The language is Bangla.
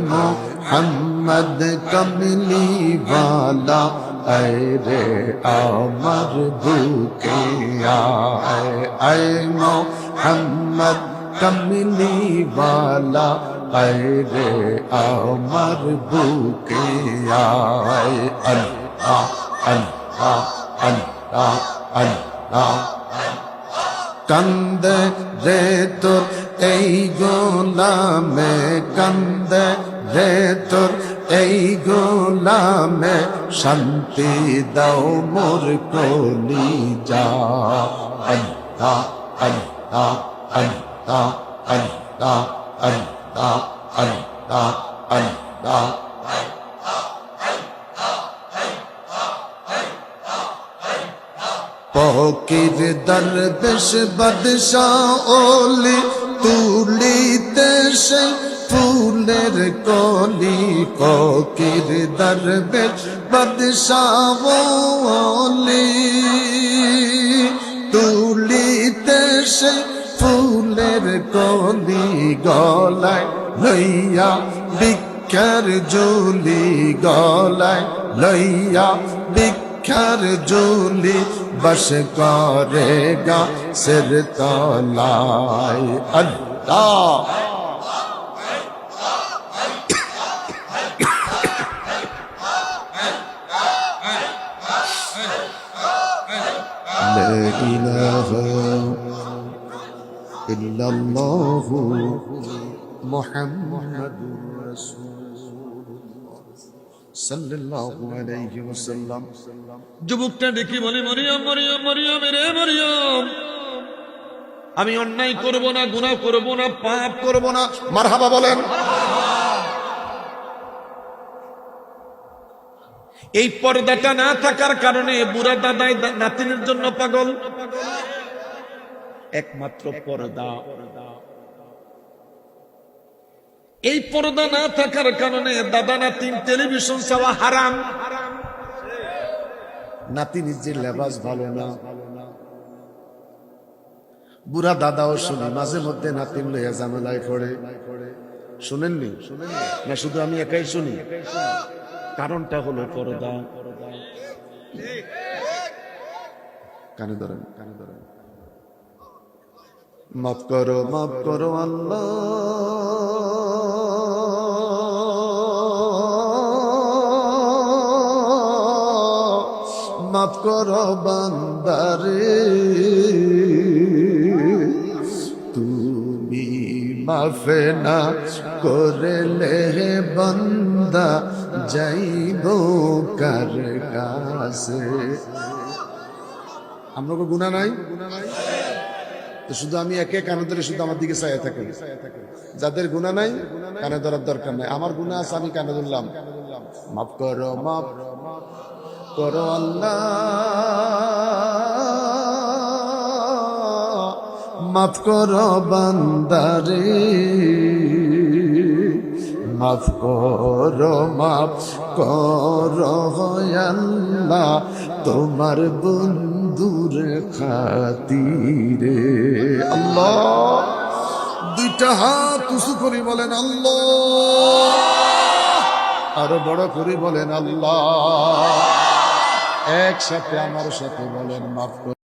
मोहम्मद कमली वाला ऐ रे अमर भूखे ऐ मोहम्मद कमली वाला ऐ रे अमर भूखे अल्लाह अल्लाह अल्लाह अल्लाह कंद रे तोर এই গোলামে কান্দে রে তোর এই গোলামে শান্তি দাও মোর কলিজা আল্লাহ আল্লাহ আল্লাহ আল্লাহ আল্লাহ আল্লাহ আল্লাহ ফকির দরবেশ বাদশাহ ওলি তুলিতে সে ফুলের কলি ফকির দরবেশ বাদশাহ ওলি তুলিতে সে ফুলের কলি গলায় লইয়া ভিক্ষার ঝুলি গলায় লইয়া ভিক্ষার ঝুলি बस करेगा सिर तलाए अल्लाह ला इलाहा इल्लल्लाह मुहम्मदुर रसूलुल्लाह सल्लल्लाहु अलैहि वसल्लम যুবকটা দেখি বলে মরিয়ম মরিয়ম মরিয়ম রে মরিয়ম আমি অন্যায় করব না গুনাহ করব না পাপ করব না মারহাবা বলেন এই পর্দাটা না থাকার কারণে বুড়া দাদাই নাতিনের জন্য পাগল একমাত্র পর্দা এই পর্দা না থাকার কারণে দাদা নাতিন টেলিভিশন চাওয়া হারাম নাতি নিজের লেবাস ভালো না বুড়া দাদাও শুনি মাঝে মধ্যে নাতিন লইয়া ঝামেলায় পড়ে শুনেননি না শুধু আমি একাই শুনি কারণটা হলো পর্দা কানে ধরেন মাফ করো আল্লাহ মাফ করো বান্দারে তুমি মাফ না করলে বান্দা যাইব কার কাছে আমরা কোনো গুনাহ নাই তো শুধু আমি একে কানে ধরে শুধু আমার দিকে চাইয়া থাকি যাদের গুনাহ নাই কানে ধরার দরকার নাই আমার গুনাহ আছে আমি কানে ধরলাম মাফ করো আল্লাহ মাফ করো বান্দারে মাফ করো আল্লাহ তোমার বন্ধুর খাতিরে আল্লাহ দুইটা হাত উঁচু করে বলেন আল্লাহ আরো বড় করে বলেন আল্লাহ একসাথে আমার সাথে বলেন মাফ